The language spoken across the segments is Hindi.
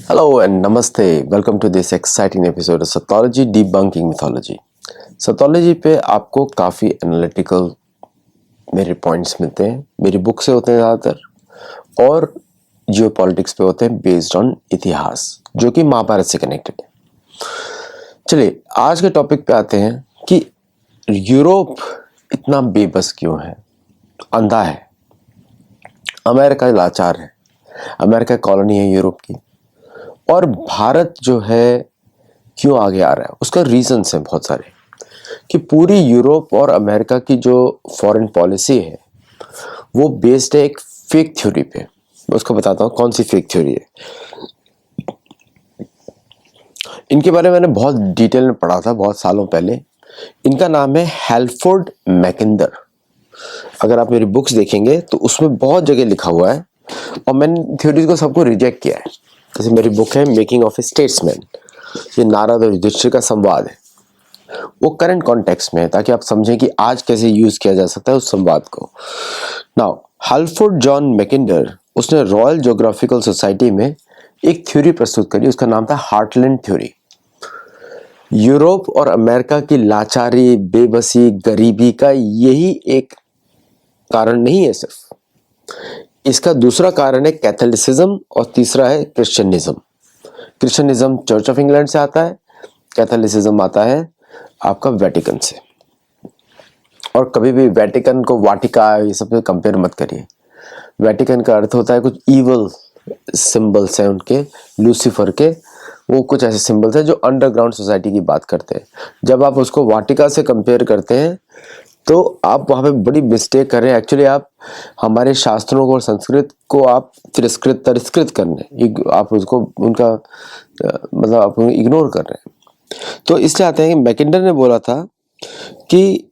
Hello and namaste. Welcome to this exciting episode of Sathology Debunking Mythology. Sathology पे आपको काफ़ी एनालिटिकल मेरे पॉइंट्स मिलते हैं, मेरी बुक से होते हैं ज़्यादातर, और जियो पॉलिटिक्स पे होते हैं बेस्ड ऑन इतिहास, जो कि महाभारत से कनेक्टेड है। चलिए आज के टॉपिक पे आते हैं कि यूरोप इतना बेबस क्यों है, अंधा है, अमेरिका लाचार है, अमेरिका कॉलोनी है यूरोप की, और भारत जो है क्यों आगे आ रहा है। उसका रीजंस है बहुत सारे, कि पूरी यूरोप और अमेरिका की जो फॉरेन पॉलिसी है वो बेस्ड है एक फेक थ्योरी पे। मैं उसको बताता हूँ कौन सी फेक थ्योरी है। इनके बारे में मैंने बहुत डिटेल में पढ़ा था बहुत सालों पहले। इनका नाम है हैल्फोर्ड मैकिंडर। अगर आप मेरी बुक्स देखेंगे तो उसमें बहुत जगह लिखा हुआ है, और मैंने थ्योरीज को सबको रिजेक्ट किया है। जैसे मेरी बुक है मेकिंग ऑफ ए स्टेट्समैन, ये नारद और युधिष्ठिर का संवाद है, वो करंट कॉन्टेक्स्ट में है ताकि आप समझें कि आज कैसे यूज किया जा सकता है उस संवाद को। नाउ हैल्फोर्ड जॉन मैकिंडर, उसने रॉयल ज्योग्राफिकल सोसाइटी में एक थ्योरी प्रस्तुत करी, उसका नाम था हार्टलैंड थ्योरी। यूरोप और अमेरिका की लाचारी, बेबसी, गरीबी का यही एक कारण नहीं है सिर्फ, इसका दूसरा कारण है कैथोलिसिज्म और तीसरा है Christianism. Christianism church of England से आता है, कैथोलिसिज्म आता है आपका वेटिकन से। और कभी भी वेटिकन को वाटिका ये सब से कंपेयर मत करिए। वेटिकन का अर्थ होता है कुछ इवल सिंबल्स हैं उनके, लूसीफर के, वो कुछ ऐसे सिंबल्स हैं जो अंडरग्राउंड सोसाइटी की बात करते हैं। जब आप उसको वाटिका से कंपेयर करते हैं तो आप वहाँ पे बड़ी मिस्टेक कर रहे हैं। एक्चुअली आप हमारे शास्त्रों को और संस्कृत को आप तिरस्कृत कर रहे हैं, आप उसको उनका मतलब आप इग्नोर कर रहे हैं। तो इसलिए आते हैं कि मैकिंडर ने बोला था कि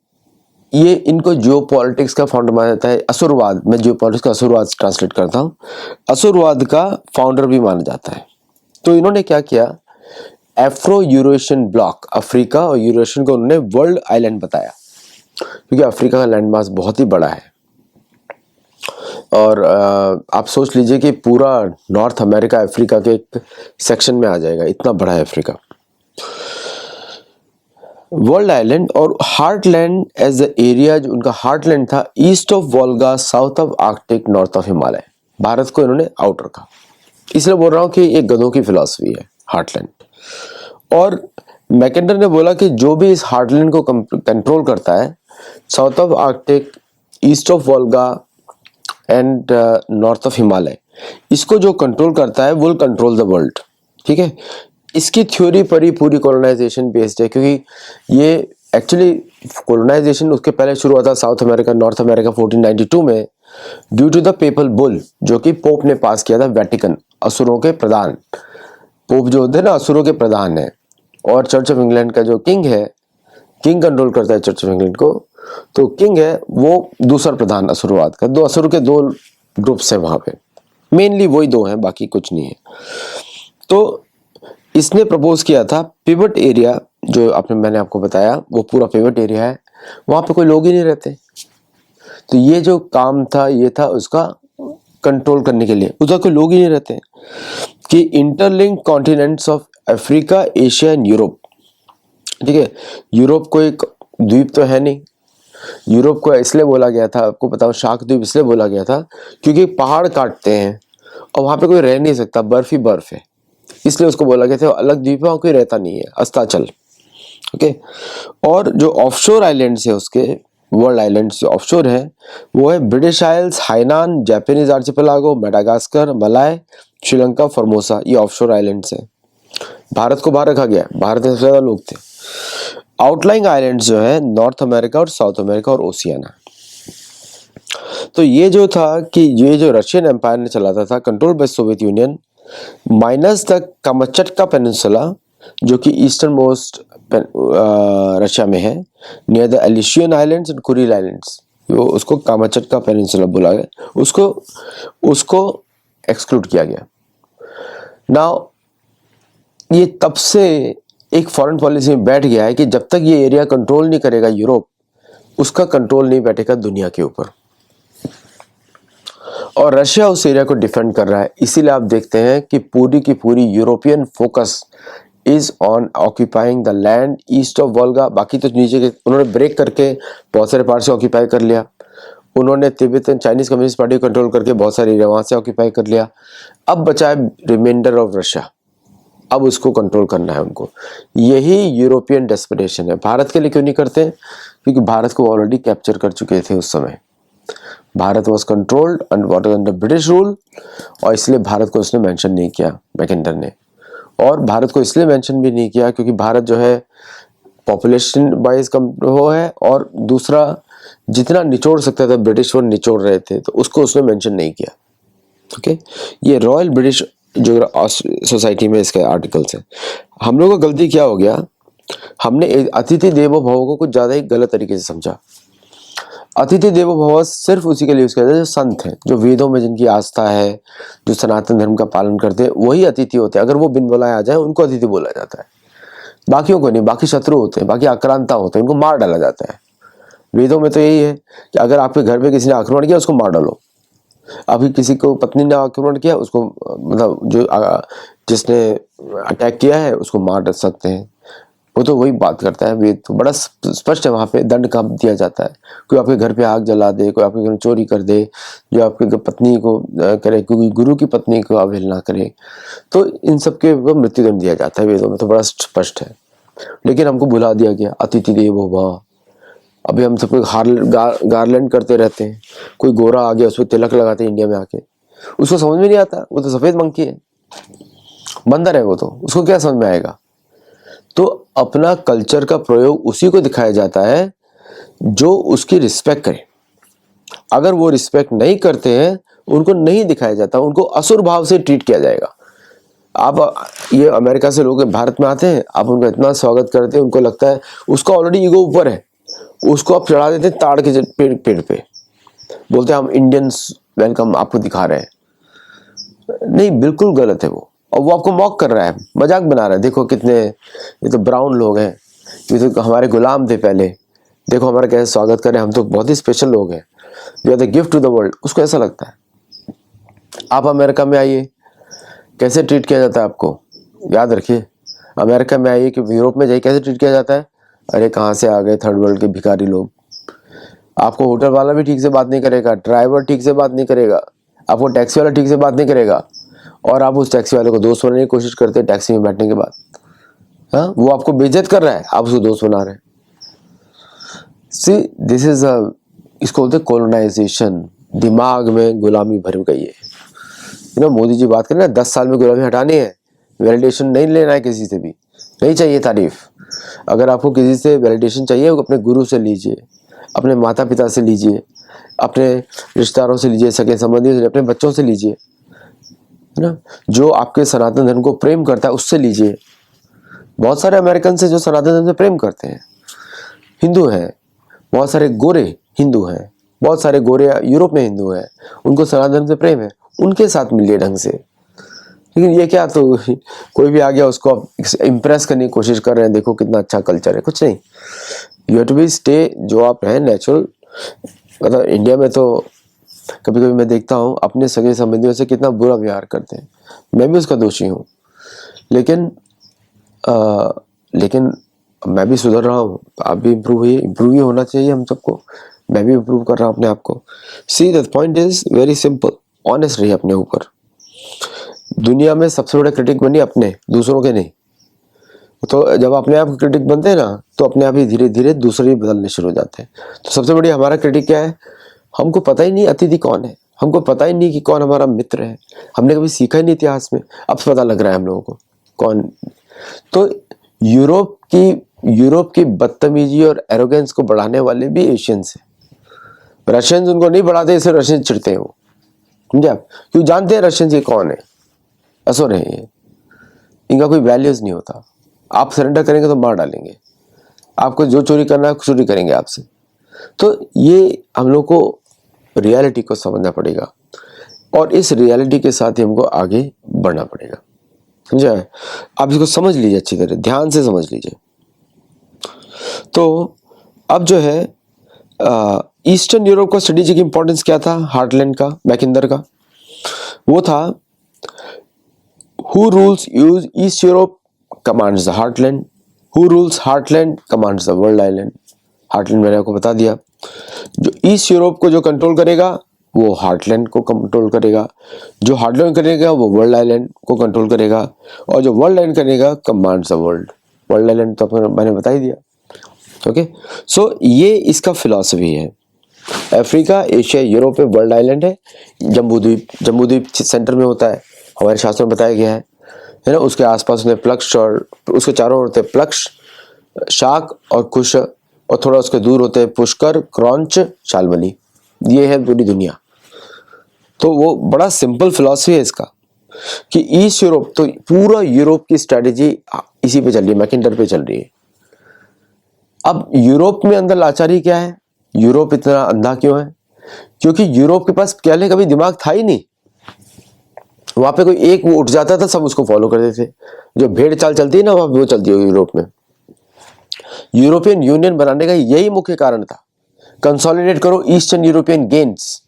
ये इनको जियोपॉलिटिक्स का फाउंडर माना जाता है, असुरवाद, मैं जियोपॉलिटिक्स का असुरवाद ट्रांसलेट करता हूँ, असुरवाद का फाउंडर भी माना जाता है। तो इन्होंने क्या किया, एफ्रो यूरेशियन ब्लॉक, अफ्रीका और यूरेशियन को उन्होंने वर्ल्ड आइलैंड बताया, क्योंकि अफ्रीका का लैंड मास बहुत ही बड़ा है। और आप सोच लीजिए कि पूरा नॉर्थ अमेरिका अफ्रीका के एक सेक्शन में आ जाएगा, इतना बड़ा है अफ्रीका। वर्ल्ड आइलैंड और हार्टलैंड एज द एरिया, जो उनका हार्टलैंड था, east of Volga, south of Arctic, north of Himalaya. Bharat को इन्होंने आउट रखा, इसलिए बोल रहा हूँ कि एक गधों की फिलॉसफी है हार्टलैंड। और मैकिंडर ने बोला कि जो भी इस हार्टलैंड को कंट्रोल करता है, south of Arctic, east of Volga and north of Himalaya, इसको जो कंट्रोल करता है विल कंट्रोल द वर्ल्ड। ठीक है, इसकी थ्योरी पर ही पूरी कॉलोनाइजेशन बेस्ड है, क्योंकि ये एक्चुअली कॉलोनाइजेशन उसके पहले शुरू हुआ था साउथ अमेरिका, नॉर्थ अमेरिका 1492 में, due to the papal bull, जो कि पोप ने पास किया था। वेटिकन असुरों के प्रधान, पोप जो होते हैं ना असुरों के प्रधान है, और चर्च ऑफ इंग्लैंड का जो किंग है, किंग कंट्रोल करता है चर्च ऑफ इंग्लैंड को, तो किंग है वो दूसरा प्रधान असुरवाद का। दो असुर के दो ग्रुप्स हैं वहां पे, मेनली वही दो हैं, बाकी कुछ नहीं है। तो इसने प्रपोज किया था पिवट एरिया, जो मैंने आपको बताया वो पूरा पिवट एरिया है, वहां पे कोई लोग ही नहीं रहते। तो ये जो काम था ये था उसका कंट्रोल करने के लिए, उधर कोई लोग ही नहीं रहते, कि interlink continents of Africa, Asia and Europe. ठीक है, यूरोप कोई द्वीप तो है नहीं। यूरोप को इसलिए बोला गया था, आपको बताओ, शाक द्वीप इसलिए बोला गया था क्योंकि पहाड़ काटते हैं और वहां पे कोई रह नहीं सकता, बर्फ ही बर्फ है, इसलिए उसको बोला गया था अलग द्वीप है, वहां कोई रहता नहीं है, अस्ताचल। ओके, और जो ऑफशोर आइलैंड्स है उसके, वर्ल्ड आइलैंड्स जो ऑफशोर है वो है British Isles, Hainan, Japanese archipelago, Madagascar, Malay, Sri Lanka, Formosa, ये ऑफशोर आइलैंड्स है। भारत को बाहर रखा गया, भारत में सबसे ज्यादा लोग थे। आउटलाइंग आइलैंड्स जो है नॉर्थ अमेरिका और साउथ अमेरिका और ओशियाना। तो ये जो था कि ये जो रशियन एम्पायर ने चलाता था, control by Soviet union, minus the Kamchatka peninsula, जो कि ईस्टर्न मोस्ट रशिया में है, near the Elysian islands and Kuril islands, वो उसको कामचटका पेनिनसुला बोला गया, उसको एक्सक्लूड किया गया। नाउ ये तब से एक फॉरेन पॉलिसी में बैठ गया है कि जब तक ये एरिया कंट्रोल नहीं करेगा यूरोप, उसका कंट्रोल नहीं बैठेगा दुनिया के ऊपर। और रशिया उस एरिया को डिफेंड कर रहा है। इसीलिए आप देखते हैं कि पूरी की पूरी European focus is on occupying the land east of Volga. बाकी तो नीचे के उन्होंने ब्रेक करके बहुत सारे पार्ट से ऑक्यूपाई कर लिया। उन्होंने तिब्बतन चाइनीज कम्युनिस्ट पार्टी को कंट्रोल करके बहुत सारे एरिया वहां से ऑक्यूपाई कर लिया। अब बचा है रिमाइंडर ऑफ रशिया, अब उसको कंट्रोल करना है उनको। यही यूरोपियन डेस्परेशन है। भारत के लिए क्यों नहीं करते? क्योंकि भारत को ऑलरेडी कैप्चर कर चुके थे उस समय। Bharat was controlled under British rule, और इसलिए भारत को उसने मेंशन नहीं किया मैकेंडर ने। और भारत को इसलिए मेंशन भी नहीं किया क्योंकि भारत जो है पॉपुलेशन वाइज कम वो है, और दूसरा जितना निचोड़ सकता था ब्रिटिश वो निचोड़ रहे थे, तो उसको उसने मेंशन नहीं किया। ओके, ये रॉयल ब्रिटिश जो सोसाइटी में इसके आर्टिकल्स हैं। हम लोगों का गलती क्या हो गया, हमने अतिथि देवो भव को कुछ ज़्यादा ही गलत तरीके से समझा। अतिथि देवो भव सिर्फ उसी के लिए यूज किया जाता है जो संत हैं, जो वेदों में जिनकी आस्था है, जो सनातन धर्म का पालन करते हैं, वही अतिथि होते हैं। अगर वो बिन बुलाए आ जाए उनको अतिथि बोला जाता है, बाकियों को नहीं। बाकी शत्रु होते हैं, बाकी आक्रांता होते हैं, उनको मार डाला जाता है। वेदों में तो यही है कि अगर आपके घर पे किसी ने आक्रमण किया उसको मार डालो। अभी किसी को पत्नी ने आक्रमण किया उसको, मतलब जो जिसने अटैक किया है उसको मार सकते हैं। वो तो वही बात करता है। वेद तो बड़ा स्पष्ट है, वहां पे दंड कब दिया जाता है। कोई आपके घर पे आग जला दे, कोई आपके घर में चोरी कर दे, जो आपके पत्नी को करे, कोई गुरु की पत्नी को अवहेलना करे, तो इन सब के मृत्यु दंड दिया जाता है। वेदों में तो बड़ा स्पष्ट है। लेकिन हमको भुला दिया गया, अतिथि देवो भव। अभी हम सबको गार्लैंड करते रहते हैं। कोई गोरा आ गया उसको तिलक लगाते हैं इंडिया में आके, उसको समझ में नहीं आता। वो तो सफेद मंकी है, बंदर है वो, तो उसको क्या समझ में आएगा। तो अपना कल्चर का प्रयोग उसी को दिखाया जाता है जो उसकी रिस्पेक्ट करे। अगर वो रिस्पेक्ट नहीं करते हैं उनको नहीं दिखाया जाता, उनको असुर भाव से ट्रीट किया जाएगा। आप ये अमेरिका से लोग भारत में आते हैं, आप उनका इतना स्वागत करते हैं, उनको लगता है उसका ऑलरेडी ईगो ऊपर है, उसको आप चढ़ा देते हैं ताड़ के पेड़ पे, बोलते हैं हम इंडियंस वेलकम आपको दिखा रहे हैं। नहीं, बिल्कुल गलत है वो। और वो आपको मॉक कर रहा है, मजाक बना रहा है। देखो कितने, ये तो ब्राउन लोग हैं, ये तो हमारे गुलाम थे पहले, देखो हमारा कैसे स्वागत करें, हम तो बहुत ही स्पेशल लोग हैं, we are the gift to the world. उसको ऐसा लगता है। आप अमेरिका में आइए, कैसे ट्रीट किया जाता है आपको, याद रखिए। अमेरिका में आइए कि यूरोप में जाइए, कैसे ट्रीट किया जाता है। अरे कहाँ से आ गए थर्ड वर्ल्ड के भिखारी लोग। आपको होटल वाला भी ठीक से बात नहीं करेगा, ड्राइवर ठीक से बात नहीं करेगा, आपको टैक्सी वाला ठीक से बात नहीं करेगा, और आप उस टैक्सी वाले को दोस्त बनाने की कोशिश करते हैं टैक्सी में बैठने के बाद। हाँ, वो आपको बेइज्जत कर रहा है, आप उसको दोस्त बना रहे हैं। सी दिस इज इसको बोलते हैं कोलोनाइजेशन। दिमाग में गुलामी भर गई है। मोदी जी बात करें ना, 10 साल में गुलामी हटानी है, वैलिडेशन नहीं लेना है किसी से भी, नहीं चाहिए तारीफ। अगर आपको किसी से वैलिडेशन चाहिए अपने गुरु से लीजिए, अपने माता पिता से लीजिए, अपने रिश्तेदारों से लीजिए, सगे संबंधियों से, अपने बच्चों से लीजिए, है ना। जो आपके सनातन धर्म को प्रेम करता है उससे लीजिए। बहुत सारे अमेरिकन से जो सनातन धर्म से प्रेम करते हैं, हिंदू हैं, बहुत सारे गोरे हिंदू हैं, बहुत सारे गोरे यूरोप में हिंदू हैं, उनको सनातन धर्म से प्रेम है, उनके साथ मिलिए ढंग से। लेकिन ये क्या, तो कोई भी आ गया उसको इम्प्रेस करने की कोशिश कर रहे हैं, देखो कितना अच्छा कल्चर है। कुछ नहीं, you have to be stay जो आप हैं नेचुरल। मतलब इंडिया में तो कभी कभी मैं देखता हूँ अपने सगे संबंधियों से कितना बुरा व्यवहार करते हैं, मैं भी उसका दोषी हूँ। लेकिन मैं भी सुधर रहा हूँ, आप भी इम्प्रूव ही होना चाहिए हम सबको। मैं भी इम्प्रूव कर रहा हूँ अपने आप को। See the point is very simple, honest रहिए अपने ऊपर। दुनिया में सबसे बड़े क्रिटिक बनिए अपने, दूसरों के नहीं। तो जब अपने आप क्रिटिक बनते हैं ना, तो अपने आप ही धीरे धीरे दूसरे भी बदलने शुरू हो जाते हैं। तो सबसे बड़ी हमारा क्रिटिक क्या है, हमको पता ही नहीं अतिथि कौन है, हमको पता ही नहीं कि कौन हमारा मित्र है, हमने कभी सीखा ही नहीं इतिहास में, अब पता लग रहा है हम लोगों को कौन। तो यूरोप की बदतमीजी और एरोगेंस को बढ़ाने वाले भी एशियंस हैं। रशियंस उनको नहीं बढ़ाते, इसलिए रशियन चिढ़ते हैं वो, समझे आप, क्यों जानते हैं रशियंस ये कौन है, असुर है ये, इनका कोई वैल्यूज नहीं होता। आप सरेंडर करेंगे तो मार डालेंगे, आपको जो चोरी करना है चोरी करेंगे आपसे। तो ये हम लोग को रियलिटी को समझना पड़ेगा, और इस रियलिटी के साथ ही हमको आगे बढ़ना पड़ेगा, समझा है। आप इसको समझ लीजिए, अच्छी तरह ध्यान से समझ लीजिए। तो अब जो है ईस्टर्न यूरोप का स्ट्रेटेजिक इंपॉर्टेंस क्या था हार्टलैंड का, मैकिंदर का? वो था who rules use east Europe commands the heartland, who rules heartland commands the world island. Heartland मैंने आपको बता दिया, जो ईस्ट यूरोप को जो कंट्रोल करेगा वो हार्टलैंड को कंट्रोल करेगा, जो हार्टलैंड करेगा वो वर्ल्ड आइलैंड को कंट्रोल करेगा, और जो वर्ल्ड आइलैंड करेगा commands the world. World island तो मैंने बता ही दिया। ओके, सो ये इसका फिलॉसफी है। अफ्रीका, एशिया, यूरोप में वर्ल्ड आइलैंड है। जम्बू द्वीप सेंटर में होता है, हमारे शास्त्रों में बताया गया है ना। उसके आसपास होते प्लक्ष और उसके चारों ओर होते प्लक्ष, शाक और कुश, और थोड़ा उसके दूर होते हैं पुष्कर, क्रॉन्च, शाल्मली। ये है पूरी दुनिया। तो वो बड़ा सिंपल फिलॉसफी है इसका कि ईस्ट यूरोप, तो पूरा यूरोप की स्ट्रेटेजी इसी पे चल रही है, मैकिंडर पे चल रही है। अब यूरोप में अंदर लाचारी क्या है? यूरोप इतना अंधा क्यों है? क्योंकि यूरोप के पास पहले कभी दिमाग था ही नहीं। वहां पे कोई एक वो उठ जाता था, सब उसको फॉलो करते थे। जो भेड़ चाल चलती है ना, वहां पे वो चलती है यूरोप में। यूरोपियन यूनियन बनाने का यही मुख्य कारण था, कंसोलिडेट करो ईस्टर्न यूरोपियन गेम्स,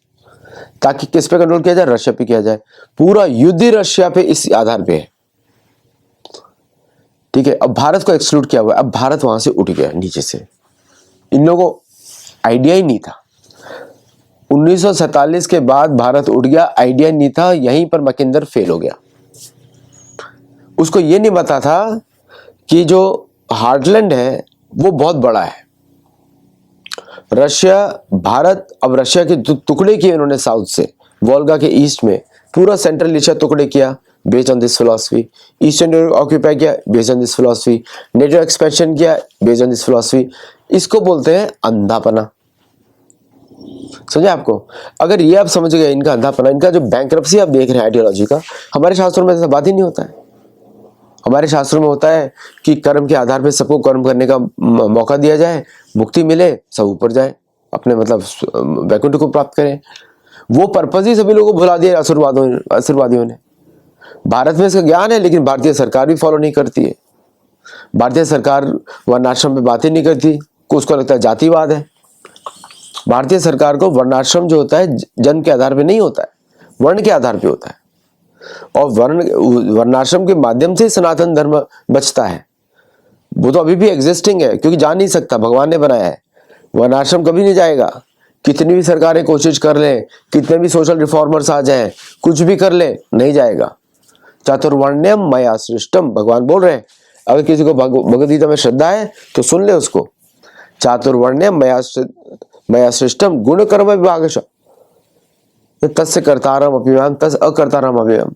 ताकि किस पे कंट्रोल किया जाए? रशिया पे किया जाए। पूरा युद्ध रशिया पे इस आधार पे है। ठीक है, अब भारत को एक्सक्लूड किया हुआ है। अब भारत वहां से उठ गया नीचे से, इन लोगों को आइडिया ही नहीं था। 1947 के बाद भारत उठ गया, आइडिया नहीं था। यहीं पर मैकिंदर फेल हो गया। उसको ये नहीं पता था कि जो हार्टलैंड है वो बहुत बड़ा है। रशिया, भारत, अब रशिया के टुकड़े किए उन्होंने साउथ से, वोल्गा के ईस्ट में पूरा सेंट्रल एशिया टुकड़े किया based on this philosophy. Eastern Europe occupy किया based on this philosophy. NATO expansion किया बेस्ड ऑन दिस फिलॉसफी। इसको बोलते हैं अंधापना। समझे आपको? अगर ये आप समझ गए इनका अंधापना, इनका जो बैंक्रप्सी आप देख रहे हैं आइडियोलॉजी का, हमारे शास्त्रों में ऐसा बात ही नहीं होता है। हमारे शास्त्रों में होता है कि कर्म के आधार पर सबको कर्म करने का मौका दिया जाए, मुक्ति मिले, सब ऊपर जाए, अपने मतलब वैकुंठ को प्राप्त करें। वो पर्पज ही सभी लोगों को भुला दिया असुरवादियों ने। भारत में इसका ज्ञान है, लेकिन भारतीय सरकार भी फॉलो नहीं करती है। भारतीय सरकार वर्णाश्रम पे बातें नहीं करती, उसको लगता है जातिवाद है। भारतीय सरकार को वर्णाश्रम जो होता है जन्म के आधार पे नहीं होता है, वर्ण के आधार पे होता है। और वर्णाश्रम के माध्यम से सनातन धर्म बचता है। वो तो अभी भी एग्जिस्टिंग है, क्योंकि जा नहीं सकता, भगवान ने बनाया है। वर्णाश्रम कभी नहीं जाएगा। कितनी भी सरकारें कोशिश कर ले, कितने भी सोशल रिफॉर्मर्स आ जाएं, कुछ भी कर ले, नहीं जाएगा। चातुर्वर्ण्यम मया सृष्टम, भगवान बोल रहे हैं। अगर किसी को भगवद गीता में श्रद्धा है तो सुन ले उसको। चातुर्वर्ण्यम मया सृष्टम गुण कर्म विभागश तस्य कर्तारम अभिमान तस् अकर्तारम अभिमान।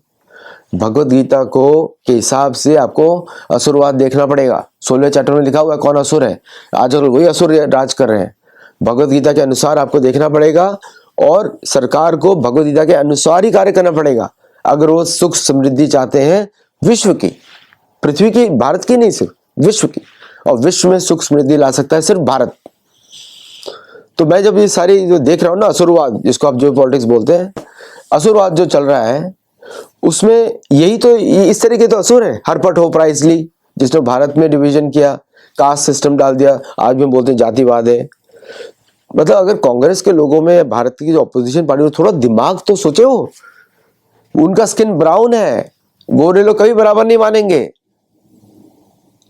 भगवद गीता को के हिसाब से आपको असुरवाद देखना पड़ेगा। 16वें चैप्टर में लिखा हुआ है कौन असुर है। आज और वही असुर राज कर रहे हैं। भगवद गीता के अनुसार आपको देखना पड़ेगा, और सरकार को भगवद गीता के अनुसार ही कार्य करना पड़ेगा अगर वो सुख समृद्धि चाहते हैं विश्व की, पृथ्वी की, भारत की नहीं, सिर्फ विश्व की। और विश्व में सुख समृद्धि ला सकता है सिर्फ भारत। तो मैं जब ये सारी जो देख रहा हूँ ना, असुरवाद जिसको आप जो पॉलिटिक्स बोलते हैं, असुरवाद जो चल रहा है, उसमें यही तो इस तरह के तो असुर है। हरपट हो प्राइसली, जिसने भारत में डिवीजन किया, कास्ट सिस्टम डाल दिया, आज भी बोलते हैं जातिवाद है। मतलब अगर कांग्रेस के लोगों में, भारत की जो ऑपोजिशन पार्टी, थोड़ा दिमाग तो सोचे हो। उनका स्किन ब्राउन है, गोरे लोग कभी बराबर नहीं मानेंगे।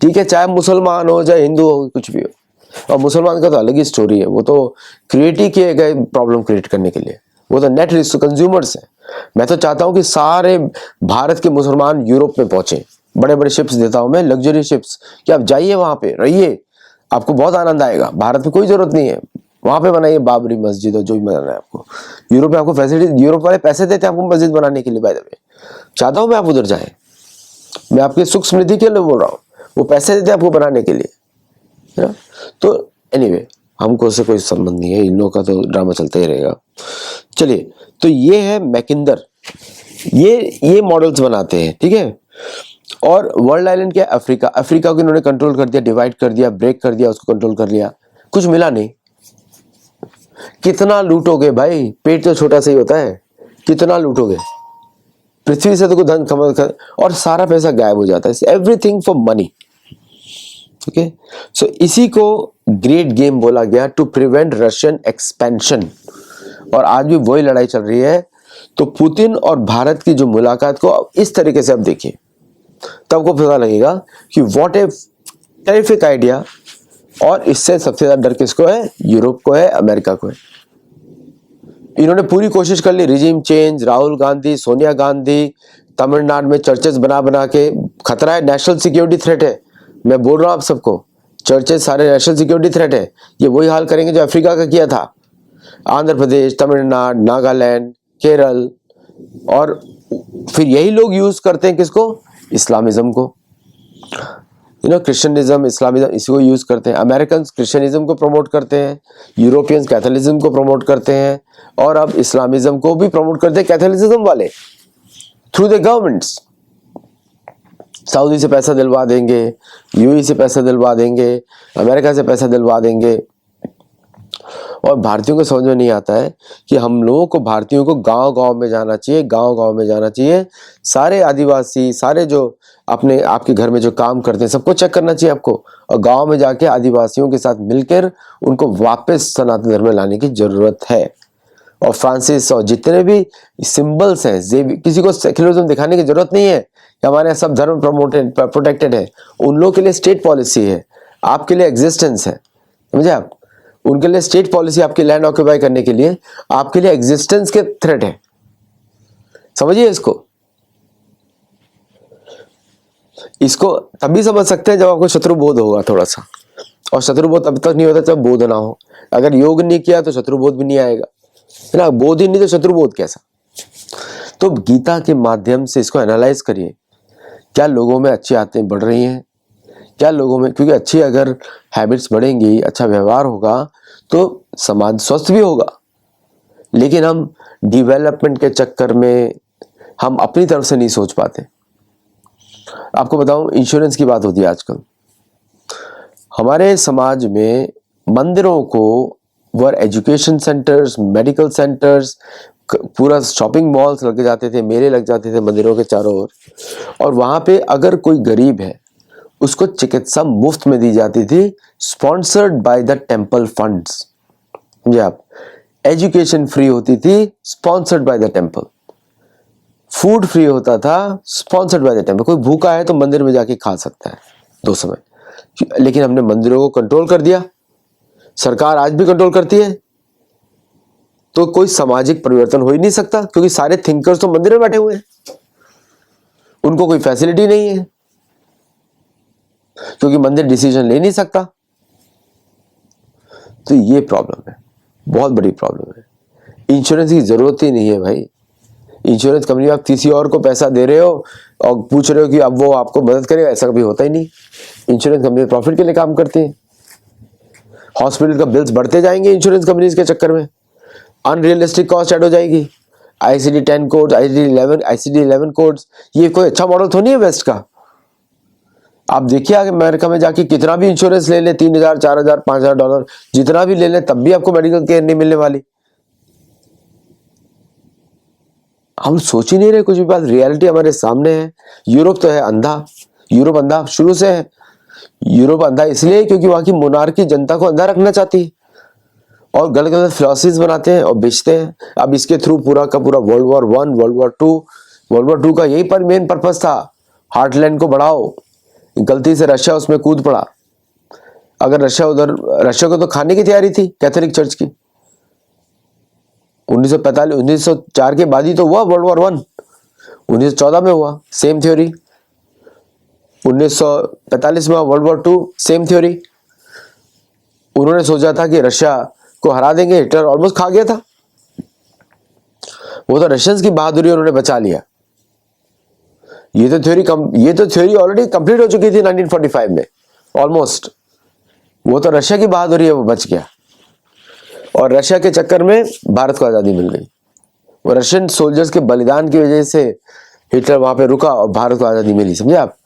ठीक है, चाहे मुसलमान हो चाहे हिंदू हो, कुछ भी हो। और मुसलमान का तो अलग ही स्टोरी है, वो तो क्रिएट ही किए गए प्रॉब्लम क्रिएट करने के लिए। वो तो नेट कंज्यूमर्स है। मैं तो चाहता हूं कि सारे भारत के मुसलमान यूरोप में पहुंचे। बड़े बड़े शिप्स देता हूं मैं, लग्जरी शिप्स, कि आप जाइए वहां पे रहिए, आपको बहुत आनंद आएगा। भारत में कोई जरूरत नहीं है, वहां पे बनाइए बाबरी मस्जिद और जो भी बनाना है आपको। यूरोप में आपको फैसिलिटी, यूरोप वाले पैसे देते हैं आपको मस्जिद बनाने के लिए। बाय द वे, चाहता हूं मैं आप उधर जाए। मैं आपकी सुख समृद्धि के लिए बोल रहा हूँ, वो पैसे देते हैं आपको बनाने के लिए, है ना। तो एनीवे, हमको उससे कोई संबंध नहीं है, इन लोगों का तो ड्रामा चलता ही रहेगा। चलिए, तो ये है मैकिंदर, ये मॉडल्स बनाते हैं, ठीक है। और वर्ल्ड आइलैंड क्या है? अफ्रीका। अफ्रीका को इन्होंने कंट्रोल कर दिया, डिवाइड कर दिया, ब्रेक कर दिया, उसको कंट्रोल कर लिया, कुछ मिला नहीं। कितना लूटोगे भाई, पेट तो छोटा सा ही होता है, कितना लूटोगे? पृथ्वी से तो कोई धन खमल कर, और सारा पैसा गायब हो जाता है। Everything for money. ओके, सो इसी को ग्रेट गेम बोला गया टू प्रिवेंट रशियन एक्सपेंशन। और आज भी वही लड़ाई चल रही है। तो पुतिन और भारत की जो मुलाकात को इस तरीके से आप देखिए, तब आपको पता लगेगा कि व्हाट ए टेरिफिक आइडिया। और इससे सबसे ज्यादा डर किसको है? यूरोप को है, अमेरिका को है। इन्होंने पूरी कोशिश कर ली, रिजीम चेंज, राहुल गांधी, सोनिया गांधी, तमिलनाडु में चर्चेस बना बना के, खतरा है, नेशनल सिक्योरिटी थ्रेट है। मैं बोल रहा हूं आप सबको, चर्चेस सारे नेशनल सिक्योरिटी थ्रेट है। ये वही हाल करेंगे जो अफ्रीका का किया था, आंध्र प्रदेश, तमिलनाडु, नागालैंड, केरल। और फिर यही लोग यूज करते हैं किसको? इस्लामिज्म को। क्रिश्चियनिज्म, इस्लामिज्म, इसी को यूज करते हैं। अमेरिकन क्रिश्चियनिज्म को प्रमोट करते हैं, यूरोपियंस कैथोलिज्म को प्रमोट करते हैं, और अब इस्लामिज्म को भी प्रमोट करते हैं कैथोलिज्म वाले थ्रू द गवर्नमेंट्स। सऊदी से पैसा दिलवा देंगे, यूएई से पैसा दिलवा देंगे, अमेरिका से पैसा दिलवा देंगे। और भारतीयों को समझ में नहीं आता है कि हम लोगों को, भारतीयों को गांव गांव में जाना चाहिए, गांव गांव में जाना चाहिए। सारे आदिवासी, सारे जो अपने आपके घर में जो काम करते हैं, सबको चेक करना चाहिए आपको, और गांव में जाके आदिवासियों के साथ मिलकर उनको वापस सनातन धर्म में लाने की जरूरत है। और फ्रांसिस और जितने भी सिंबल्स हैं, किसी को सेक्युलरिज्म दिखाने की जरूरत नहीं है कि हमारे यहाँ सब धर्म प्रोटेक्टेड है। उन लोगों के लिए स्टेट पॉलिसी है, आपके लिए एग्जिस्टेंस है, समझे आप? उनके लिए स्टेट पॉलिसी, आपकी लैंड ऑक्यूपाई करने के लिए, आपके लिए एग्जिस्टेंस के थ्रेट है। समझिए इसको तभी समझ सकते हैं जब आपको शत्रु बोध होगा थोड़ा सा। और शत्रु बोध तब तक नहीं होता जब बोध ना हो। अगर योग नहीं किया तो शत्रु बोध भी नहीं आएगा, है ना? बोध ही नहीं तो शत्रु बोध कैसा? तो गीता के माध्यम से इसको एनालाइज करिए, क्या लोगों में अच्छी आदतें बढ़ रही हैं, क्या लोगों में, क्योंकि अच्छी अगर हैबिट्स बढ़ेंगी, अच्छा व्यवहार होगा तो समाज स्वस्थ भी होगा। लेकिन हम डेवलपमेंट के चक्कर में हम अपनी तरफ से नहीं सोच पाते। आपको बताऊं, इंश्योरेंस की बात होती है आजकल हमारे समाज में। मंदिरों को वर एजुकेशन सेंटर्स, मेडिकल सेंटर्स, पूरा शॉपिंग मॉल्स लग जाते थे, मेले लग जाते थे मंदिरों के चारों ओर। और वहां पे अगर कोई गरीब है उसको चिकित्सा मुफ्त में दी जाती थी, sponsored by the temple funds. समझे आप? एजुकेशन फ्री होती थी, sponsored by the temple. Food free होता था, स्पॉन्सर्ड बाय द टेम्पल। कोई भूखा है तो मंदिर में जाके खा सकता है 2 समय। लेकिन हमने मंदिरों को कंट्रोल कर दिया, सरकार आज भी कंट्रोल करती है, तो कोई सामाजिक परिवर्तन हो ही नहीं सकता, क्योंकि सारे थिंकर्स तो मंदिर में बैठे हुए हैं, उनको कोई फैसिलिटी नहीं है, क्योंकि मंदिर डिसीजन ले नहीं सकता। तो ये प्रॉब्लम है, बहुत बड़ी प्रॉब्लम है। इंश्योरेंस की जरूरत ही नहीं है भाई। इंश्योरेंस कंपनी आप किसी और को पैसा दे रहे हो और पूछ रहे हो कि अब वो आपको मदद करेगा, ऐसा कभी होता ही नहीं। इंश्योरेंस कंपनी प्रॉफिट के लिए काम करती है। हॉस्पिटल का बिल्स बढ़ते जाएंगे इंश्योरेंस कंपनीज के चक्कर में, अनरियलिस्टिक कॉस्ट ऐड हो जाएगी। ICD-10 कोड, ICD-11 कोड्स, ये कोई अच्छा मॉडल तो नहीं है वेस्ट का। आप देखिए आगे अमेरिका में जाके कितना भी इंश्योरेंस ले ले, 3,000, 4,000, $5,000 जितना भी ले ले, तब भी आपको मेडिकल केयर नहीं मिलने वाली। हम सोच ही नहीं रहे कुछ भी। बात रियलिटी हमारे सामने है। यूरोप तो है अंधा, यूरोप अंधा शुरू से है। यूरोप अंधा इसलिए क्योंकि वहां की मोनार्की जनता को अंधा रखना चाहती है और गलत गलत फिलॉसफीज बनाते हैं और बेचते हैं। अब इसके थ्रू पूरा का पूरा World War I, World War II का यही पर मेन पर्पस था, हार्टलैंड को बढ़ाओ। गलती से रशिया उसमें कूद पड़ा। अगर रशिया को तो खाने की तैयारी थी कैथोलिक चर्च की। 1904 के बाद ही तो हुआ World War I, 1914 में हुआ सेम थ्योरी, 1945 में हुआ World War II same theory. उन्होंने सोचा था कि रशिया को हरा देंगे, हिटलर ऑलमोस्ट खा गया था, वो तो रशियंस की बहादुरी उन्होंने बचा लिया। ये तो थ्योरी ऑलरेडी कंप्लीट हो चुकी थी 1945 में ऑलमोस्ट। वो तो रशिया की बहादुरी है, वो बच गया। और रशिया के चक्कर में भारत को आजादी मिल गई। वो रशियन सोल्जर्स के बलिदान की वजह से हिटलर वहां पे रुका और भारत को आजादी मिली, समझे आप?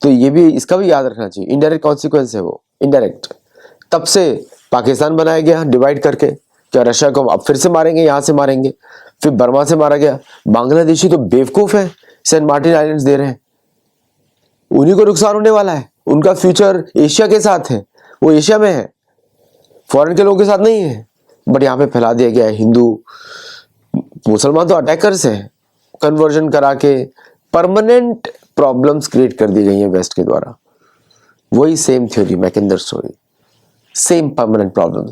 तो ये भी, इसका भी याद रखना चाहिए। इनडायरेक्ट कॉन्सिक्वेंस है वो, इनडायरेक्ट। तब से पाकिस्तान बनाया गया डिवाइड करके, क्या रशिया को अब फिर से मारेंगे, यहां से मारेंगे, फिर बर्मा से मारा गया। बांग्लादेशी तो बेवकूफ है, सेंट मार्टिन आइलैंड्स दे रहे हैं, उन्हीं को नुकसान होने वाला है। उनका फ्यूचर एशिया के साथ है, वो एशिया में है, फॉरेन के लोगों के साथ नहीं है। बट यहाँ पे फैला दिया गया है हिंदू मुसलमान तो अटैकर्स हैं, कन्वर्जन करा के परमानेंट प्रॉब्लम्स क्रिएट कर दी गई हैं वेस्ट के द्वारा। वही same theory, Mackinder story, same permanent problem,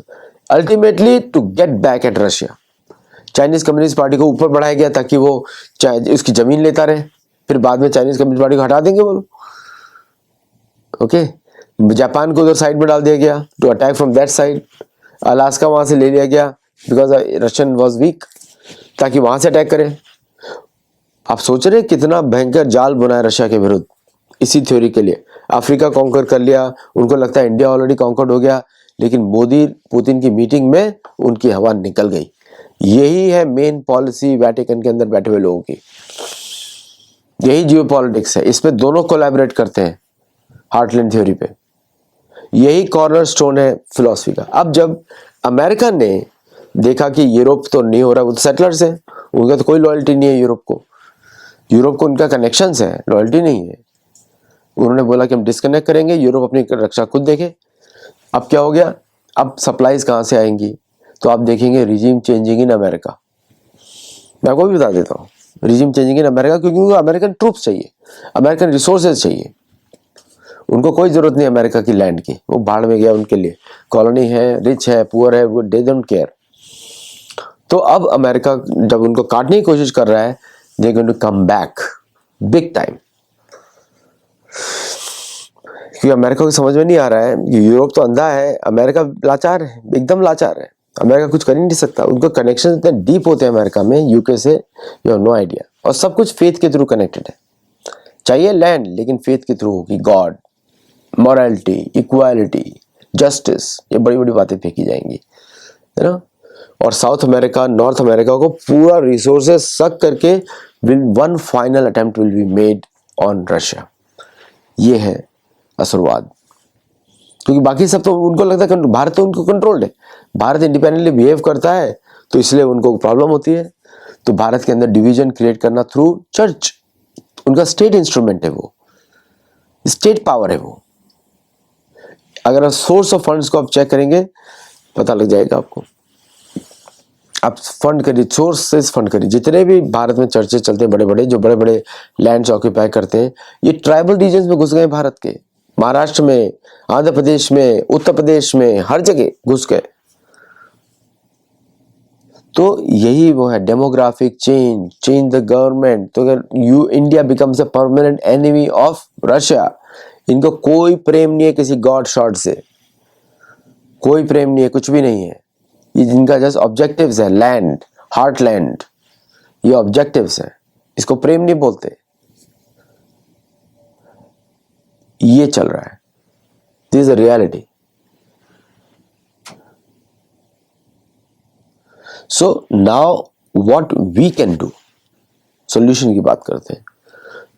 ultimately to get back at Russia. Chinese Communist Party को ऊपर बढ़ाया गया ताकि वो उसकी जमीन लेता रहे, फिर बाद में चाइनीज कम्युनिस्ट पार्टी को हटा देंगे वो लोग। ओके, जापान को उधर साइड में डाल दिया गया to attack from that side. Alaska वहां से ले लिया गया बिकॉज रशियन वाज वीक, ताकि वहां से अटैक करें। आप सोच रहे कितना भयंकर जाल बुना है रशिया के विरुद्ध इसी थ्योरी के लिए। अफ्रीका कॉन्कर कर लिया, उनको लगता है इंडिया ऑलरेडी कॉन्कर्ड हो गया, लेकिन मोदी पुतिन की मीटिंग में उनकी हवा निकल गई। यही है मेन पॉलिसी वेटिकन के अंदर बैठे हुए लोगों की, यही जियोपॉलिटिक्स है। इसमें दोनों कोलैबोरेट करते हैं हार्टलैंड थ्योरी पे, यही कॉर्नरस्टोन है फिलॉसफी का। अब जब अमेरिका ने देखा कि यूरोप तो नहीं हो रहा, वो तो सेटलर्स हैं, उनका तो कोई लॉयल्टी नहीं है यूरोप को उनका कनेक्शंस है, लॉयल्टी नहीं है। उन्होंने बोला कि हम डिस्कनेक्ट करेंगे, यूरोप अपनी रक्षा खुद देखे। अब क्या हो गया, अब सप्लाईज कहाँ से आएंगी, तो आप देखेंगे रिजीम चेंजिंग इन अमेरिका। मैं आपको भी बता देता हूँ, रिजीम चेंजिंग इन अमेरिका, क्योंकि उनको अमेरिकन ट्रूप्स चाहिए, अमेरिकन रिसोर्सेज चाहिए। उनको कोई जरूरत नहीं अमेरिका की लैंड की, वो भाड़ में गया, उनके लिए कॉलोनी है, रिच है, पुअर है, वो दे डोंट केयर। तो अब अमेरिका जब उनको काटने की कोशिश कर रहा है, they going to come back big time. क्योंकि अमेरिका को समझ में नहीं आ रहा है कि यूरोप तो अंधा है, अमेरिका लाचार है, एकदम लाचार है। अमेरिका कुछ कर ही नहीं सकता, उनका कनेक्शन इतने डीप होते हैं अमेरिका में यूके से, यू हैव नो आइडिया। और सब कुछ फेथ के थ्रू कनेक्टेड है। चाहिए लैंड, लेकिन फेथ के थ्रू होगी, गॉड, मॉरलिटी, इक्वालिटी, जस्टिस, ये बड़ी बड़ी बातें फेंकी जाएंगी, है ना। और साउथ अमेरिका, नॉर्थ अमेरिका को पूरा रिसोर्सेज सक करके one final attempt will be made on Russia. ये है असुरवाद। क्योंकि बाकी सब तो उनको लगता है भारत तो उनको कंट्रोल्ड है, भारत इंडिपेंडेंटली बिहेव करता है, तो इसलिए उनको प्रॉब्लम होती है। तो भारत के अंदर डिवीजन क्रिएट करना थ्रू चर्च, उनका स्टेट इंस्ट्रूमेंट है, वो स्टेट पावर है वो। अगर आप सोर्स ऑफ फंड्स को आप चेक करेंगे, पता लग जाएगा आपको। आप फंड करिए, सोर्सेस फंड करिए, जितने भी भारत में चर्चे चलते हैं बड़े बड़े, जो बड़े बड़े लैंड्स ऑक्यूपाई करते हैं, ये ट्राइबल रीजन्स में घुस गए भारत के। महाराष्ट्र में, आंध्र प्रदेश में, उत्तर प्रदेश में, हर जगह घुस गए। तो यही वो है डेमोग्राफिक चेंज द गवर्नमेंट। तो अगर India becomes a permanent enemy of Russia, इनको कोई प्रेम नहीं है किसी गॉड शॉट से, कोई प्रेम नहीं है, कुछ भी नहीं है। ये जिनका जस्ट ऑब्जेक्टिव्स है, लैंड, हार्टलैंड, ये ऑब्जेक्टिव्स है, इसको प्रेम नहीं बोलते। ये चल रहा है, this is a reality. So now what we can do, solution की बात करते हैं।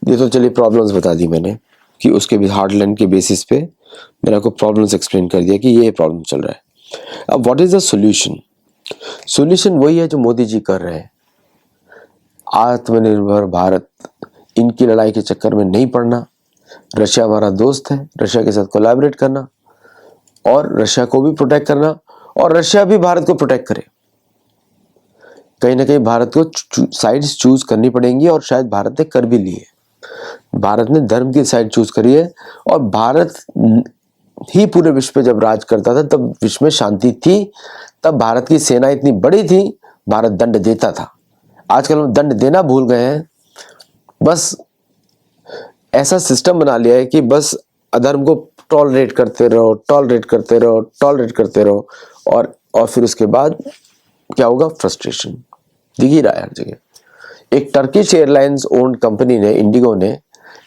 ये तो चलिए प्रॉब्लम्स बता दी मैंने कि उसके भी हार्टलैंड के बेसिस पे मैंने आपको प्रॉब्लम्स एक्सप्लेन कर दिया कि ये प्रॉब्लम चल रहा है। अब what is the solution? Solution वही है जो मोदी जी कर रहे हैं, आत्मनिर्भर भारत। इनकी लड़ाई के चक्कर में नहीं पड़ना, रशिया हमारा दोस्त है, रशिया के साथ कोलैबोरेट करना और रशिया को भी प्रोटेक्ट करना, और रशिया भी भारत को प्रोटेक्ट करे। कहीं ना कहीं भारत को साइड्स चूज करनी पड़ेंगी, और शायद भारत ने कर भी ली है। भारत ने धर्म की साइड चूज करी है, और भारत ही पूरे विश्व पे जब राज करता था तब विश्व में शांति थी, तब भारत की सेना इतनी बड़ी थी, भारत दंड देता था। आजकल हम दंड देना भूल गए हैं, बस ऐसा सिस्टम बना लिया है कि बस अधर्म को टॉलरेट करते रहो, टॉलरेट करते रहो, टॉलरेट करते रहो, और फिर उसके बाद क्या होगा? फ्रस्ट्रेशन दिख ही रहा है हर जगह। एक टर्किश एयरलाइंस ओन्ड कंपनी ने, इंडिगो ने,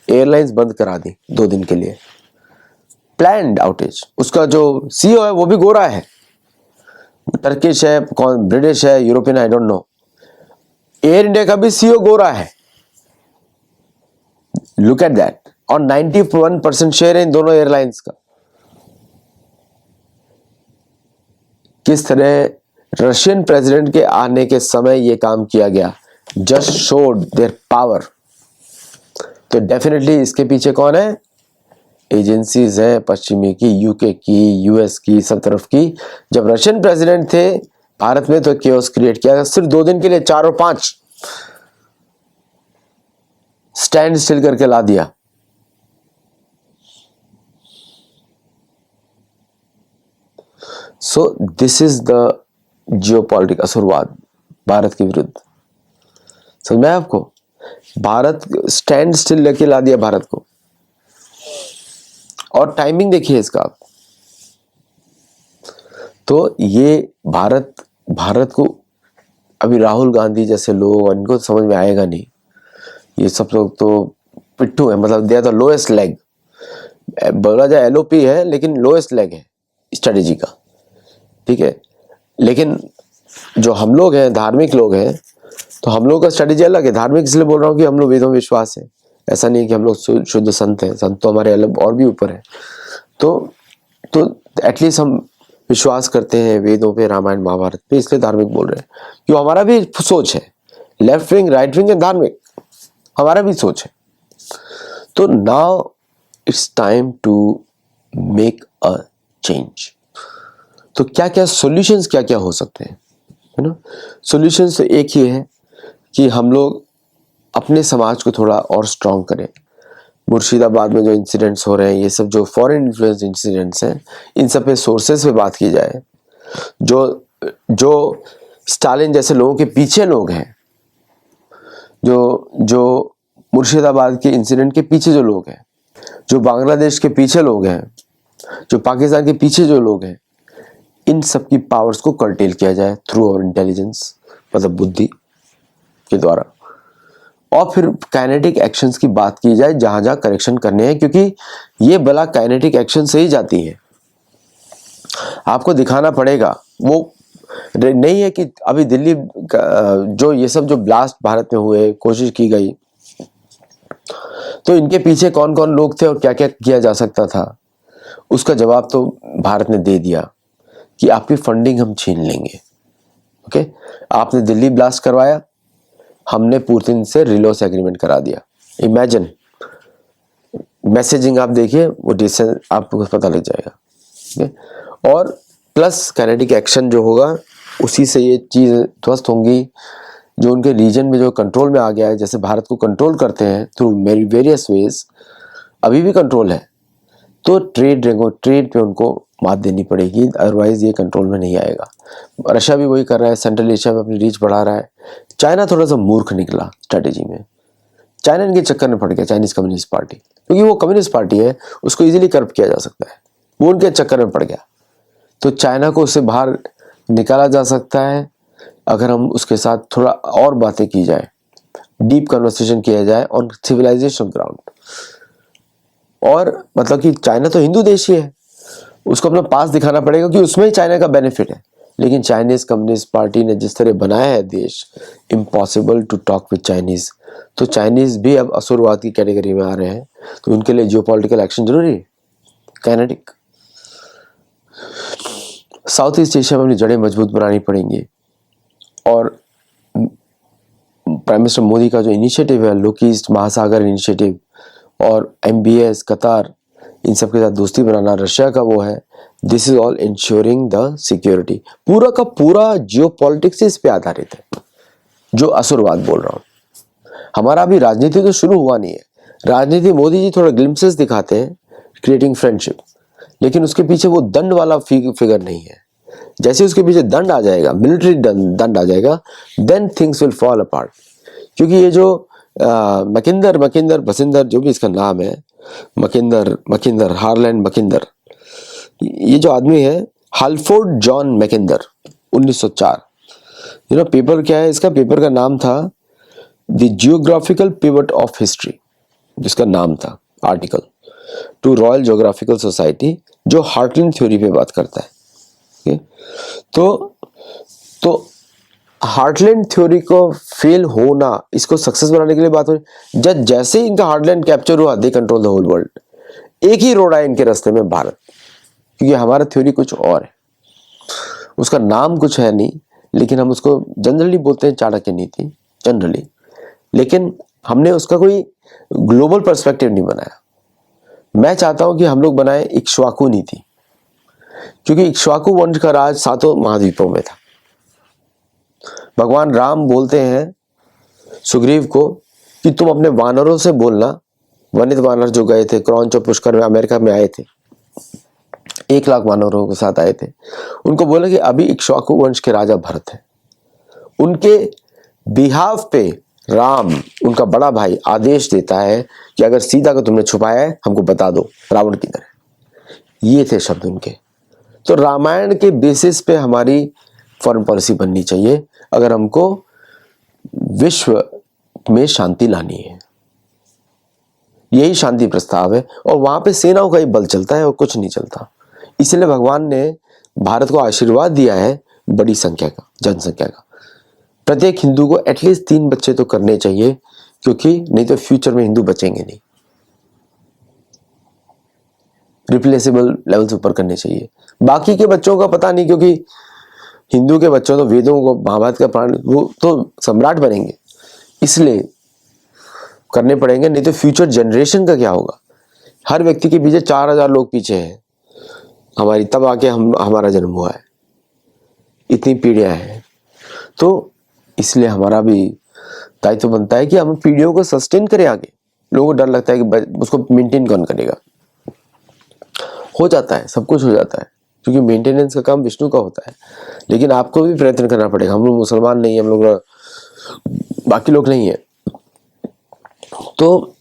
एयरलाइंस बंद करा दी 2 दिन के लिए, प्लान्ड आउटेज। उसका जो सीईओ है वो भी गोरा है, टर्किश है, कौन ब्रिटिश है, European, I don't know. Air India का भी सीईओ गोरा है, लुक एट दैट। और 91% शेयर है इन दोनों एयरलाइंस का। किस तरह रशियन प्रेसिडेंट के आने के समय यह काम किया गया, जस्ट शोड देयर पावर। तो डेफिनेटली इसके पीछे कौन है? एजेंसीज हैं पश्चिमी की, यूके की, यूएस की, सब तरफ की। जब रशियन प्रेसिडेंट थे भारत में तो केओस क्रिएट किया, सिर्फ 2 दिन के लिए 4 और 5 स्टैंड स्टिल करके ला दिया। So this is the geopolitic असुरवाद भारत के विरुद्ध। समझ में आया आपको? भारत स्टैंड स्टिल लेके ला दिया भारत को। और टाइमिंग देखिए इसका। तो ये भारत को अभी राहुल गांधी जैसे लोग, इनको समझ में आएगा नहीं। ये सब लोग तो पिट्ठू है, मतलब they are the lowest leg. बोला जाए एलओपी है लेकिन लोएस्ट लेग है स्ट्रेटेजी का, ठीक है। लेकिन जो हम लोग हैं, धार्मिक लोग हैं, तो हम लोग का स्ट्रेटेजी अलग है। धार्मिक इसलिए बोल रहा हूँ कि हम लोग वेदों में विश्वास है, ऐसा नहीं कि हम लोग शुद्ध संत हैं। संत तो हमारे अलग और भी ऊपर है। तो एटलीस्ट हम विश्वास करते हैं वेदों पे, रामायण महाभारत पे, इसलिए धार्मिक बोल रहे हैं। क्यों? हमारा भी सोच है, लेफ्ट विंग, राइट विंग है, धार्मिक हमारा भी सोच है। तो now it's time to make a change. तो क्या क्या सॉल्यूशंस क्या क्या हो सकते हैं, है ना? सॉल्यूशंस तो एक ही है कि हम लोग अपने समाज को थोड़ा और स्ट्रांग करें। मुर्शिदाबाद में जो इंसिडेंट्स हो रहे हैं, ये सब जो फॉरेन इन्फ्लुएंस इंसिडेंट्स हैं, इन सब पे सोर्सेस पे बात की जाए। जो स्टालिन जैसे लोगों के पीछे लोग हैं, जो मुर्शिदाबाद के इंसिडेंट के पीछे जो लोग हैं, जो बांग्लादेश के पीछे लोग हैं, जो पाकिस्तान के पीछे जो लोग हैं, इन सब की पावर्स को कर्टेल किया जाए थ्रू आवर इंटेलिजेंस, मतलब बुद्धि के द्वारा। और फिर काइनेटिक एक्शंस की बात की जाए जहां जहां करेक्शन करने हैं, क्योंकि ये बला काइनेटिक एक्शन से ही जाती है। आपको दिखाना पड़ेगा। वो नहीं है कि अभी दिल्ली जो ये सब जो ब्लास्ट भारत में हुए, कोशिश की गई, तो इनके पीछे कौन कौन लोग थे और क्या क्या किया जा सकता था, उसका जवाब तो भारत ने दे दिया कि आपकी फंडिंग हम छीन लेंगे। ओके, आपने दिल्ली ब्लास्ट करवाया, हमने पुतिन से रिलॉस एग्रीमेंट करा दिया। इमेजिन, मैसेजिंग आप देखिए, वो डिस्टेंस आपको पता लग जाएगा। ओके, और प्लस काइनेटिक एक्शन जो होगा उसी से ये चीज ध्वस्त होंगी। जो उनके रीजन में जो कंट्रोल में आ गया है, जैसे भारत को कंट्रोल करते हैं थ्रू वेरियस वेज, अभी भी कंट्रोल है, तो ट्रेड पे उनको मात देनी पड़ेगी, अदरवाइज ये कंट्रोल में नहीं आएगा। रशिया भी वही कर रहा है, सेंट्रल एशिया में अपनी रीच बढ़ा रहा है। चाइना थोड़ा सा मूर्ख निकला स्ट्रेटेजी में, चाइना इनके चक्कर में पड़ गया, चाइनीज कम्युनिस्ट पार्टी, क्योंकि वो कम्युनिस्ट पार्टी है, उसको इजीली कर्व किया जा सकता है, वो उनके चक्कर में पड़ गया। तो चाइना को उससे बाहर निकाला जा सकता है अगर हम उसके साथ थोड़ा और बातें की जाए, डीप कन्वर्सेशन किया जाए ऑन सिविलाइजेशन ग्राउंड। और मतलब कि चाइना तो हिंदू देश ही है, उसको अपना पास दिखाना पड़ेगा कि उसमें ही चाइना का बेनिफिट है। लेकिन चाइनीज कम्युनिस्ट पार्टी ने जिस तरह बनाया है देश, impossible to talk with Chinese. तो चाइनीज भी अब असुरवाद की कैटेगरी में आ रहे हैं, तो उनके लिए जियोपॉलिटिकल एक्शन जरूरी है, काइनेटिक। साउथ ईस्ट एशिया में अपनी जड़ें मजबूत बनानी पड़ेंगी। और प्राइम मिनिस्टर मोदी का जो इनिशिएटिव है, लुक ईस्ट महासागर इनिशिएटिव, और MBS, कतार, इन सब के साथ दोस्ती बनाना, रशिया का वो है, this is all ensuring the security. पूरा का पूरा जियोपॉलिटिक्स इस पे आधारित है, जो असुरवाद बोल रहा हूँ। हमारा अभी राजनीति तो शुरू हुआ नहीं है। राजनीति मोदी जी थोड़ा ग्लिम्पसेस दिखाते हैं, क्रिएटिंग फ्रेंडशिप, लेकिन उसके पीछे वो दंड वाला फिगर नहीं है। जैसे उसके पीछे दंड आ जाएगा, मिलिट्री दंड आ जाएगा, then things will fall apart. क्योंकि ये जो मकिंदर बसिंदर, जो भी इसका नाम है, मकिंदर हार्लैंड मकिंदर, ये जो आदमी है, हालफोर्ड जॉन मैकिंदर, 1904। पेपर क्या है इसका? पेपर का नाम था the geographical pivot of history, जिसका नाम था article, to royal geographical society, जो हार्टलैंड थ्योरी पे बात करता है। तो हार्टलैंड थ्योरी को फेल होना, इसको सक्सेस बनाने के लिए बात हो रही। जैसे ही इनका हार्टलैंड कैप्चर हुआ, they control the whole world. एक ही रोड आया इनके रास्ते में, भारत, क्योंकि हमारा थ्योरी कुछ और है, उसका नाम कुछ है नहीं, लेकिन हम उसको जनरली बोलते हैं चाणक्य नीति, जनरली। लेकिन हमने उसका कोई ग्लोबल पर्सपेक्टिव नहीं बनाया। मैं चाहता हूं कि हम लोग बनाए इक्ष्वाकु नीति, क्योंकि इक्ष्वाकु वंश का राज 7 महाद्वीपों में था। भगवान राम बोलते हैं सुग्रीव को कि तुम अपने वानरों से बोलना, वनित वानर जो गए थे क्रौंच और पुष्कर में अमेरिका में आए थे, 1 लाख वानरों के साथ आए थे, उनको बोला कि अभी इक्ष्वाकु वंश के राजा भरत हैं, उनके बिहाफ पे राम उनका बड़ा भाई आदेश देता है कि अगर सीता को तुमने छुपाया है हमको बता दो, रावण की तरह। ये थे शब्द उनके। तो रामायण के बेसिस पे हमारी फॉरेन पॉलिसी बननी चाहिए अगर हमको विश्व में शांति लानी है। यही शांति प्रस्ताव है, और वहां पे सेनाओं का ही बल चलता है और कुछ नहीं चलता। इसलिए भगवान ने भारत को आशीर्वाद दिया है बड़ी संख्या का, जनसंख्या का। प्रत्येक हिंदू को एटलीस्ट 3 बच्चे तो करने चाहिए, क्योंकि नहीं तो फ्यूचर में हिंदू बचेंगे नहीं। रिप्लेसेबल लेवल से ऊपर करने चाहिए। बाकी के बच्चों का पता नहीं, क्योंकि हिंदू के बच्चों तो वेदों को, महाभारत का प्राण, वो तो सम्राट बनेंगे, इसलिए करने पड़ेंगे, नहीं तो फ्यूचर जनरेशन का क्या होगा। हर व्यक्ति के पीछे 4000 लोग पीछे हैं हमारी, तब आके हमारा जन्म हुआ है, इतनी पीढ़ियां हैं। तो इसलिए हमारा भी दायित्व बनता है कि हम पीढ़ियों को सस्टेन करें आगे। लोगों को डर लगता है कि उसको मेंटेन कौन करेगा। हो जाता है, सब कुछ हो जाता है, क्योंकि मेंटेनेंस का काम विष्णु का होता है, लेकिन आपको भी प्रयत्न करना पड़ेगा। हम लोग मुसलमान नहीं है, हम लोग बाकी लोग नहीं है, तो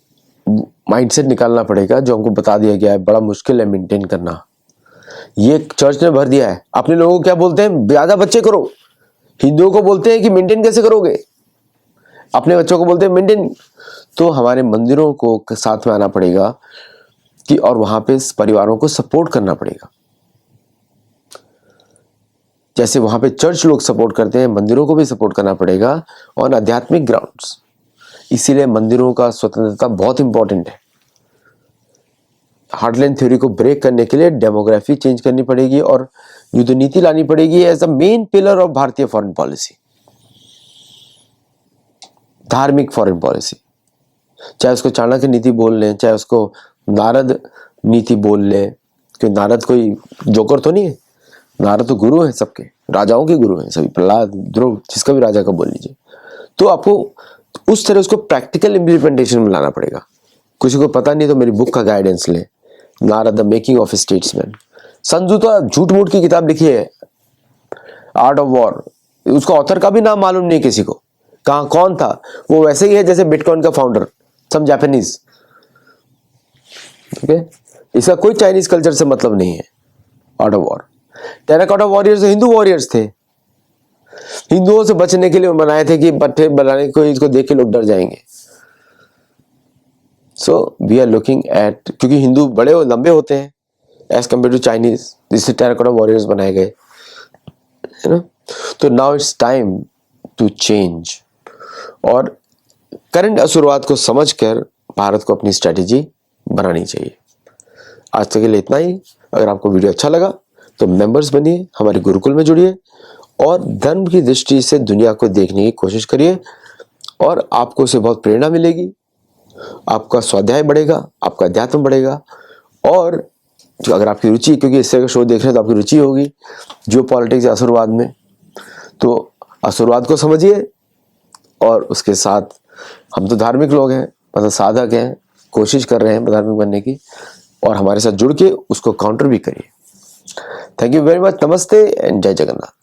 माइंडसेट निकालना पड़ेगा जो हमको बता दिया गया है। बड़ा मुश्किल है मेंटेन करना, ये चर्च ने भर दिया है। अपने लोगों को क्या बोलते हैं, ज्यादा बच्चे करो। हिंदुओं को बोलते हैं कि मेंटेन कैसे करोगे, अपने बच्चों को बोलते हैं मेंटेन। तो हमारे मंदिरों को साथ में आना पड़ेगा कि, और वहां पे परिवारों को सपोर्ट करना पड़ेगा। जैसे वहां पे चर्च लोग सपोर्ट करते हैं, मंदिरों को भी सपोर्ट करना पड़ेगा ऑन आध्यात्मिक ग्राउंड्स। इसीलिए मंदिरों का स्वतंत्रता बहुत इंपॉर्टेंट है। हार्टलैंड थ्योरी को ब्रेक करने के लिए डेमोग्राफी चेंज करनी पड़ेगी और युद्ध नीति लानी पड़ेगी as a main pillar of भारतीय फॉरेन पॉलिसी, धार्मिक फॉरेन पॉलिसी। चाहे उसको चाणक्य नीति बोल लें, चाहे उसको नारद नीति बोल लें, क्योंकि नारद कोई जोकर तो नहीं है, नारद तो गुरु है सबके, राजाओं के गुरु हैं सभी, प्रहलाद, ध्रुव, जिसका भी राजा का बोल लीजिए। तो आपको उस तरह उसको प्रैक्टिकल इम्प्लीमेंटेशन में लाना पड़ेगा। किसी को पता नहीं तो मेरी बुक का गाइडेंस ले, Narad the making of a statesman. Sun Tzu तो झूठ मूठ की किताब लिखी है, आर्ट ऑफ वॉर, उसका ऑथर का भी नाम मालूम नहीं किसी को, कहां कौन था। वो वैसे ही है जैसे बिटकॉइन का फाउंडर, सम जापानीज। ठीक है, इसका कोई चाइनीज कल्चर से मतलब नहीं है। Art of war, terracotta warriors Hindu warriors थे, हिंदुओं से बचने के लिए बनाए थे कि पट्टे बनाने को, इसको देख के लोग डर जाएंगे। So we are looking at, क्योंकि हिंदू बड़े और लंबे होते हैं एज कम्पेयर टू चाइनीज, जिससे टेराकोटा वॉरियर्स बनाए गए, है ना। तो now it's time to change, और करंट असुरवाद को समझकर भारत को अपनी स्ट्रेटेजी बनानी चाहिए। आज तक के लिए इतना ही। अगर आपको वीडियो अच्छा लगा तो मेंबर्स बनिए, हमारे गुरुकुल में जुड़िए और धर्म की दृष्टि से दुनिया को देखने की कोशिश करिए, और आपको उससे बहुत प्रेरणा मिलेगी। आपका स्वाध्याय बढ़ेगा, आपका अध्यात्म बढ़ेगा, और जो अगर आपकी रुचि, क्योंकि इस तरह का शो देख रहे हैं तो आपकी रुचि होगी जियो पॉलिटिक्स या असुरवाद में, तो असुरवाद को समझिए। और उसके साथ हम तो धार्मिक लोग हैं, मतलब साधक हैं, कोशिश कर रहे हैं धार्मिक बनने की, और हमारे साथ जुड़ के उसको काउंटर भी करिए। Thank you very much. नमस्ते एंड जय जगन्नाथ।